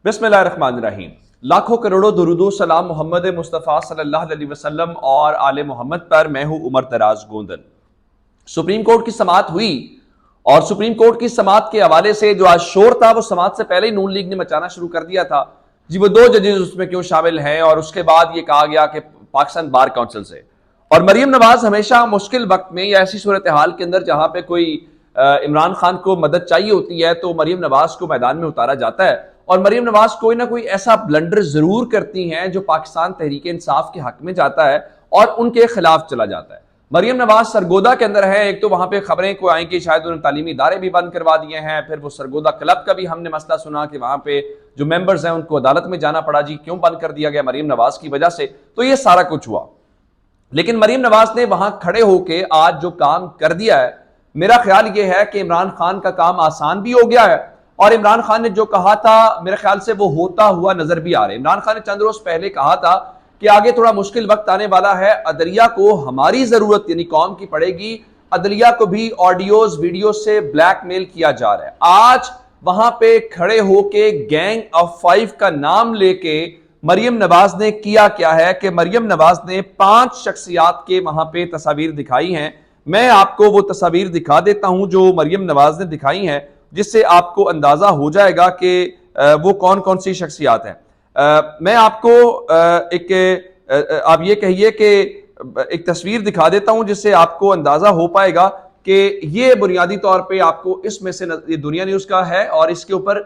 بسم اللہ الرحمن الرحیم۔ لاکھوں کروڑوں درود و سلام محمد مصطفیٰ صلی اللہ علیہ وسلم اور آل محمد پر۔ میں ہوں عمر دراز گوندن۔ سپریم کورٹ کی سماعت ہوئی اور سپریم کورٹ کی سماعت کے حوالے سے جو آج شور تھا وہ سماعت سے پہلے ہی نون لیگ نے مچانا شروع کر دیا تھا جی وہ 2 ججز اس میں کیوں شامل ہیں، اور اس کے بعد یہ کہا گیا کہ پاکستان بار کونسل سے۔ اور مریم نواز ہمیشہ مشکل وقت میں یا ایسی صورتحال کے اندر جہاں پہ کوئی عمران خان کو مدد چاہیے ہوتی ہے تو مریم نواز کو میدان میں اتارا جاتا ہے، اور مریم نواز کوئی نہ کوئی ایسا بلنڈر ضرور کرتی ہیں جو پاکستان تحریک انصاف کے حق میں جاتا ہے اور ان کے خلاف چلا جاتا ہے۔ مریم نواز سرگودا کے اندر ہے، ایک تو وہاں پہ خبریں کو آئیں کہ شاید انہوں نے تعلیمی ادارے بھی بند کروا دیے ہیں، پھر وہ سرگودا کلب کا بھی ہم نے مسئلہ سنا کہ وہاں پہ جو ممبرز ہیں ان کو عدالت میں جانا پڑا جی کیوں بند کر دیا گیا مریم نواز کی وجہ سے۔ تو یہ سارا کچھ ہوا، لیکن مریم نواز نے وہاں کھڑے ہو کے آج جو کام کر دیا ہے، میرا خیال یہ ہے کہ عمران خان کا کام آسان بھی ہو گیا ہے، اور عمران خان نے جو کہا تھا میرے خیال سے وہ ہوتا ہوا نظر بھی آ رہا ہے۔ عمران خان نے چند روز پہلے کہا تھا کہ آگے تھوڑا مشکل وقت آنے والا ہے، عدلیہ کو ہماری ضرورت یعنی قوم کی پڑے گی، عدلیہ کو بھی آڈیوز ویڈیوز سے بلیک میل کیا جا رہا ہے۔ آج وہاں پہ کھڑے ہو کے گینگ آف 5 کا نام لے کے مریم نواز نے کیا کیا ہے کہ مریم نواز نے 5 شخصیات کے وہاں پہ تصاویر دکھائی ہیں۔ میں آپ کو وہ تصاویر دکھا دیتا ہوں جو مریم نواز نے دکھائی ہیں، جس سے آپ کو اندازہ ہو جائے گا کہ وہ کون کون سی شخصیات ہیں۔ میں آپ کو آپ یہ کہیے کہ ایک تصویر دکھا دیتا ہوں جس سے آپ کو اندازہ ہو پائے گا کہ یہ بنیادی طور پہ آپ کو اس میں سے یہ دنیا نیوز کا ہے، اور اس کے اوپر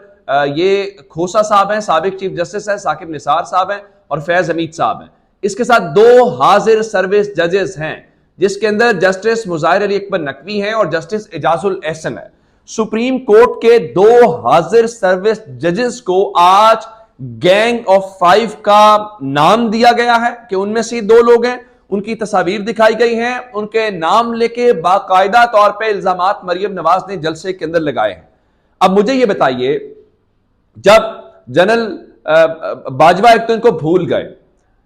یہ کھوسا صاحب ہیں، سابق چیف جسٹس ہیں، ثاقب نثار صاحب ہیں اور فیض حمید صاحب ہیں۔ اس کے ساتھ 2 حاضر سروس ججز ہیں جس کے اندر جسٹس مظاہر علی اکبر نقوی ہیں اور جسٹس اعجاز الاحسن ہے۔ سپریم کورٹ کے 2 حاضر سروس ججز کو آج گینگ آف 5 کا نام دیا گیا ہے کہ ان میں سے 2 لوگ ہیں، ان کی تصاویر دکھائی گئی ہیں، ان کے نام لے کے باقاعدہ طور پہ الزامات مریم نواز نے جلسے کے اندر لگائے ہیں۔ اب مجھے یہ بتائیے، جب جنرل باجوہ ایک تو ان کو بھول گئے،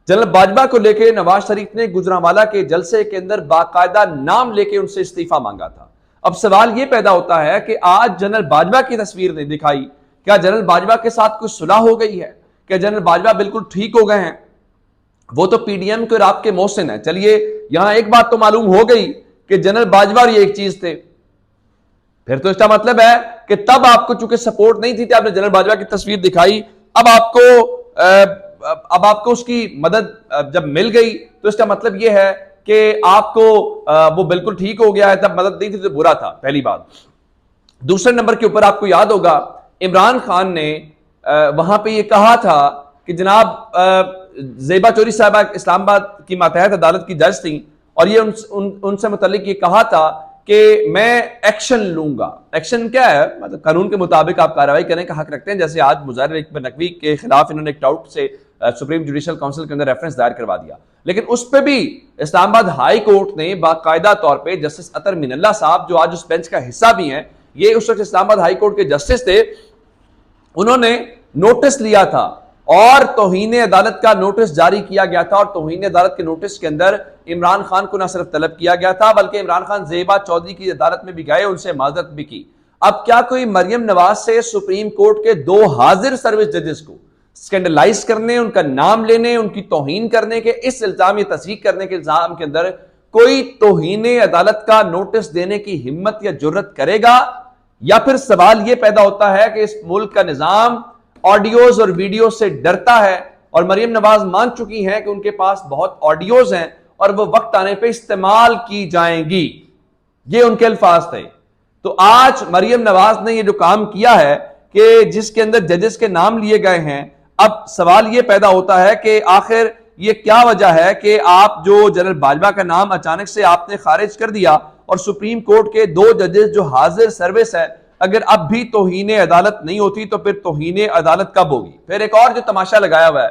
جنرل باجوہ کو لے کے نواز شریف نے گجرانوالہ کے جلسے کے اندر باقاعدہ نام لے کے ان سے استعفیٰ مانگا تھا۔ اب سوال یہ پیدا ہوتا ہے کہ آج جنرل باجوہ کی تصویر نہیں دکھائی، کیا جنرل باجوہ کے ساتھ کوئی صلح ہو گئی ہے؟ کیا جنرل باجوہ بالکل ٹھیک ہو گئے ہیں؟ وہ تو پی ڈی ایم کے رات کے محسن ہیں۔ چلیے یہاں ایک بات تو معلوم ہو گئی کہ جنرل باجوہ اور یہ ایک چیز تھے، پھر تو اس کا مطلب ہے کہ تب آپ کو چونکہ سپورٹ نہیں تھی، آپ نے جنرل باجوہ کی تصویر دکھائی، اب آپ کو اس کی مدد جب مل گئی تو اس کا مطلب یہ ہے کہ آپ کو وہ بالکل ٹھیک ہو گیا ہے، تب مدد نہیں تھی تو برا تھا، پہلی بات۔ دوسرے نمبر کے اوپر آپ کو یاد ہوگا عمران خان نے وہاں پہ یہ کہا تھا کہ جناب زیبا چوری صاحبہ اسلام آباد کی ماتحت عدالت کی جج تھیں، اور یہ ان سے متعلق یہ کہا تھا کہ میں ایکشن لوں گا۔ ایکشن کیا ہے؟ مطلب قانون کے مطابق آپ کارروائی کرنے کا حق رکھتے ہیں، جیسے آج مظاہر علی اکبر نقوی کے خلاف انہوں نے ایک ٹاؤٹ سے سپریم جوڈیشل کونسل کے اندر ریفرنس دائر کروا دیا، لیکن اس پہ بھی اسلام آباد ہائی کورٹ نے باقاعدہ طور پہ جسٹس اطہر من اللہ صاحب جو آج اس بینچ کا حصہ بھی ہیں، یہ اس وقت اسلام آباد ہائی کورٹ کے جسٹس تھے، انہوں نے نوٹس لیا تھا اور توہین عدالت کا نوٹس جاری کیا گیا تھا، اور توہین عدالت کے نوٹس کے اندر عمران خان کو نہ صرف طلب کیا گیا تھا بلکہ عمران خان زیبا چودھری کی عدالت میں بھی گئے، ان سے معذرت بھی کی۔ اب کیا کوئی مریم نواز سے سپریم کورٹ کے 2 حاضر سروس ججز کو سکینڈلائز کرنے، ان کا نام لینے، ان کی توہین کرنے کے اس الزام یا تصدیق کرنے کے الزام کے اندر کوئی توہین عدالت کا نوٹس دینے کی ہمت یا جرت کرے گا؟ یا پھر سوال یہ پیدا ہوتا ہے کہ اس ملک کا نظام آڈیوز اور ویڈیوز سے ڈرتا ہے، اور مریم نواز مان چکی ہیں کہ ان کے پاس بہت آڈیوز ہیں اور وہ وقت آنے پہ استعمال کی جائیں گی، یہ ان کے الفاظ تھے۔ تو آج مریم نواز نے یہ جو کام کیا ہے کہ جس کے اندر ججز کے نام لیے گئے ہیں، اب سوال یہ پیدا ہوتا ہے کہ آخر یہ کیا وجہ ہے کہ آپ جو جنرل باجوہ کا نام اچانک سے آپ نے خارج کر دیا، اور سپریم کورٹ کے 2 ججز جو حاضر سروس ہے، اگر اب بھی توہین عدالت نہیں ہوتی تو پھر توہین عدالت کب ہوگی؟ پھر ایک اور جو تماشا لگایا ہوا ہے،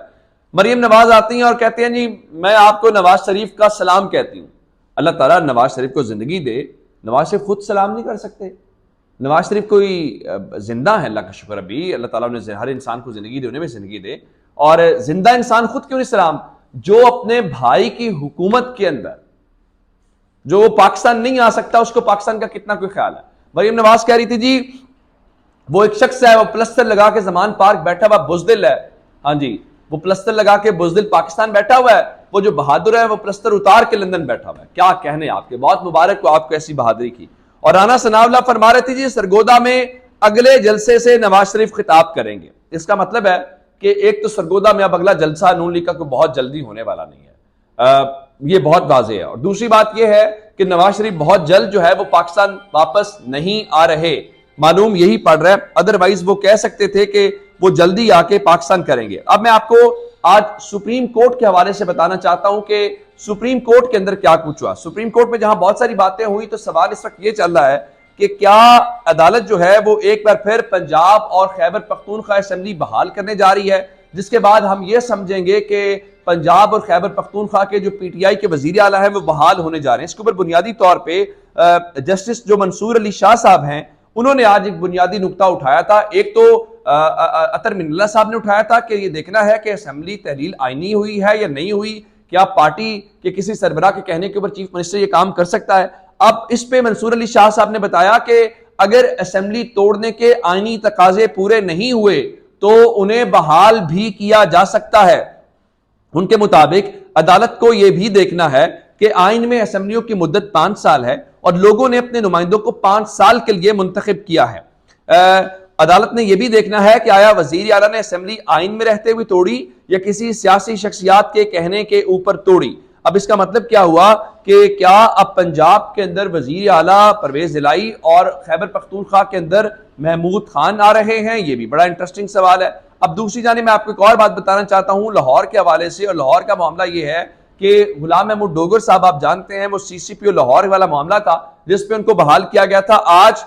مریم نواز آتی ہیں اور کہتے ہیں جی میں آپ کو نواز شریف کا سلام کہتی ہوں۔ اللہ تعالیٰ نواز شریف کو زندگی دے، نواز شریف خود سلام نہیں کر سکتے؟ نواز شریف کوئی زندہ ہے، اللہ کا شکر، ابھی اللہ تعالیٰ نے ہر انسان کو زندگی دے، انہیں بھی زندگی دے، اور زندہ انسان خود کیوں نہیں سلام؟ جو اپنے بھائی کی حکومت کے اندر جو پاکستان نہیں آ سکتا، اس کو پاکستان کا کتنا کوئی خیال ہے؟ مریم نواز کہہ رہی تھی جی وہ ایک شخص ہے، وہ پلسٹر لگا کے زمان پارک بیٹھا ہوا بزدل ہے، ہاں جی، وہ پلسٹر لگا کے بزدل پاکستان بیٹھا ہوا ہے، وہ جو بہادر ہے وہ پلسٹر اتار کے لندن بیٹھا ہوا ہے. کیا کہنے آپ کے، بہت مبارک ہو آپ کو ایسی بہادری کی. اور رانا ثناء اللہ فرما رہے تھے جی سرگودا میں اگلے جلسے سے نواز شریف خطاب کریں گے. اس کا مطلب ہے کہ ایک تو سرگودا میں اب اگلا جلسہ نون لیگ کا کوئی بہت جلدی ہونے والا نہیں ہے، یہ بہت واضح ہے. اور دوسری بات یہ ہے کہ نواز شریف بہت جلد جو ہے وہ پاکستان واپس نہیں آ رہے، معلوم یہی پڑ رہا ہے، ادروائز وہ کہہ سکتے تھے کہ وہ جلدی آ کے پاکستان کریں گے. اب میں آپ کو آج سپریم کورٹ کے حوالے سے بتانا چاہتا ہوں کہ سپریم کورٹ کے اندر کیا کچھ ہوا. سپریم کورٹ میں جہاں بہت ساری باتیں ہوئی تو سوال اس وقت یہ چل رہا ہے کہ کیا عدالت جو ہے وہ ایک بار پھر پنجاب اور خیبر پختونخوا اسمبلی بحال کرنے جا رہی ہے، جس کے بعد ہم یہ سمجھیں گے کہ پنجاب اور خیبر پختونخوا کے جو پی ٹی آئی کے وزیر اعلیٰ ہیں وہ بحال ہونے جا رہے ہیں. اس کے اوپر بنیادی طور پہ جسٹس جو منصور علی شاہ صاحب ہیں انہوں نے آج ایک بنیادی نقطہ اٹھایا تھا. ایک تو اطہر من اللہ صاحب نے اٹھایا تھا کہ یہ دیکھنا ہے کہ اسمبلی تحلیل آئینی ہوئی ہے یا نہیں ہوئی، کیا پارٹی کے کسی سربراہ کے کہنے کے اوپر چیف منسٹر یہ کام کر سکتا ہے. اب اس پہ منصور علی شاہ صاحب نے بتایا کہ اگر اسمبلی توڑنے کے آئینی تقاضے پورے نہیں ہوئے تو انہیں بحال بھی کیا جا سکتا ہے. ان کے مطابق عدالت کو یہ بھی دیکھنا ہے کہ آئین میں اسمبلیوں کی مدت 5 سال ہے اور لوگوں نے اپنے نمائندوں کو 5 سال کے لیے منتخب کیا ہے. عدالت نے یہ بھی دیکھنا ہے کہ آیا وزیر اعلیٰ نے اسمبلی آئین میں رہتے ہوئے توڑی یا کسی سیاسی شخصیات کے کہنے کے اوپر توڑی. اب اس کا مطلب کیا ہوا کہ کیا اب پنجاب کے اندر وزیر اعلیٰ پرویز الہی اور خیبر پختونخوا کے اندر محمود خان آ رہے ہیں؟ یہ بھی بڑا انٹرسٹنگ سوال ہے. اب دوسری جانب میں آپ کو ایک اور بات بتانا چاہتا ہوں لاہور کے حوالے سے، اور لاہور کا معاملہ یہ ہے کہ غلام محمود ڈوگر صاحب آپ جانتے ہیں وہ سی سی پی او لاہور والا معاملہ تھا جس پہ ان کو بحال کیا گیا تھا. آج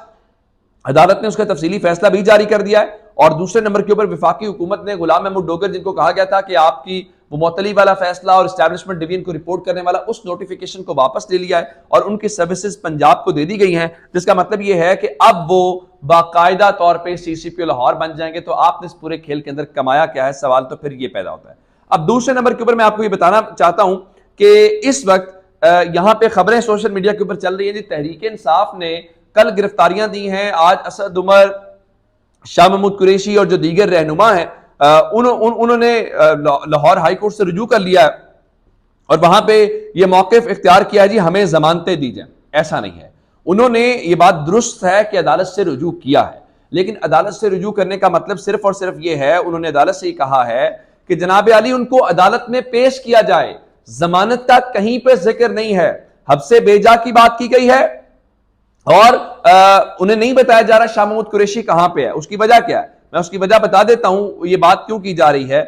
عدالت نے اس کا تفصیلی فیصلہ بھی جاری کر دیا ہے. اور دوسرے نمبر کے اوپر وفاقی حکومت نے غلام محمود ڈوگر جن کو کہا گیا تھا کہ آپ کی وہ معطلی والا فیصلہ اور اسٹیبلشمنٹ ڈویژن کو رپورٹ کرنے والا، اس نوٹیفیکیشن کو واپس لے لیا ہے اور ان کی سروسز پنجاب کو دے دی گئی ہیں، جس کا مطلب یہ ہے کہ اب وہ باقاعدہ طور پہ سی سی پی او لاہور بن جائیں گے. تو آپ نے اس پورے کھیل کے اندر کمایا کیا ہے، سوال تو پھر یہ پیدا ہوتا ہے. اب دوسرے نمبر کے اوپر میں آپ کو یہ بتانا چاہتا ہوں کہ اس وقت یہاں پہ خبریں سوشل میڈیا کے اوپر چل رہی ہیں جی تحریک انصاف نے کل گرفتاریاں دی ہیں. آج اسد عمر، شاہ محمود قریشی اور جو دیگر رہنما ہیں انہوں نے لاہور ہائی کورٹ سے رجوع کر لیا ہے اور وہاں پہ یہ موقف اختیار کیا ہے جی ہمیں ضمانتیں دی جائیں. ایسا نہیں ہے، انہوں نے یہ بات درست ہے کہ عدالت سے رجوع کیا ہے، لیکن عدالت سے رجوع کرنے کا مطلب صرف اور صرف یہ ہے، انہوں نے عدالت سے یہ کہا ہے کہ جناب علی ان کو عدالت میں پیش کیا جائے. ضمانت کا کہیں پہ ذکر نہیں ہے، حبس بیجا کی بات کی گئی ہے اور انہیں نہیں بتایا جا رہا شاہ محمود قریشی کہاں پہ ہے. اس کی وجہ کیا ہے؟ میں اس کی وجہ بتا دیتا ہوں. یہ بات کیوں کی جا رہی ہے؟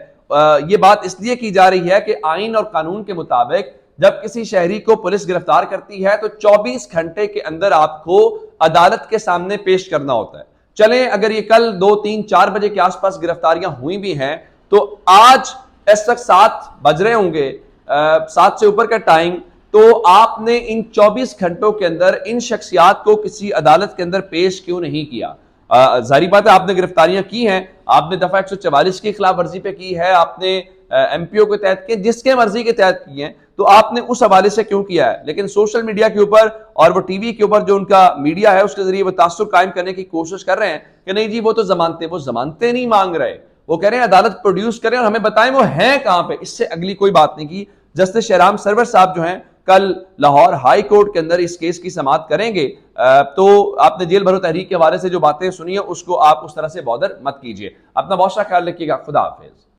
یہ بات اس لیے کی جا رہی ہے کہ آئین اور قانون کے مطابق جب کسی شہری کو پولیس گرفتار کرتی ہے تو 24 گھنٹے کے اندر آپ کو عدالت کے سامنے پیش کرنا ہوتا ہے. چلیں اگر یہ کل 2 3 4 بجے کے آس پاس گرفتاریاں ہوئی بھی ہیں تو آج اس وقت 7 بج رہے ہوں گے، 7 سے اوپر کا ٹائم، تو آپ نے ان 24 گھنٹوں کے اندر ان شخصیات کو کسی عدالت کے اندر پیش کیوں نہیں کیا؟ ظاہری بات ہے آپ نے گرفتاریاں کی ہیں، آپ نے دفعہ 144 کی خلاف ورزی پہ کی ہے، آپ نے ایم پی او کے تحت کی، جس کے مرضی کے تحت کی ہیں، تو آپ نے اس حوالے سے کیوں کیا ہے؟ لیکن سوشل میڈیا کے اوپر اور وہ ٹی وی کے اوپر جو ان کا میڈیا ہے اس کے ذریعے وہ تاثر قائم کرنے کی کوشش کر رہے ہیں کہ نہیں جی وہ تو ضمانتیں نہیں مانگ رہے، وہ کہہ رہے ہیں عدالت پروڈیوس کریں اور ہمیں بتائیں وہ ہیں کہاں پہ. اس سے اگلی کوئی بات نہیں کی. جسٹس شہرام سرور صاحب جو ہیں کل لاہور ہائی کورٹ کے اندر اس کیس کی سماعت کریں گے. تو آپ نے جیل بھرو تحریک کے حوالے سے جو باتیں سنی ہیں اس کو آپ اس طرح سے بودر مت کیجیے. اپنا بہت سا خیال رکھیے گا. خدا حافظ.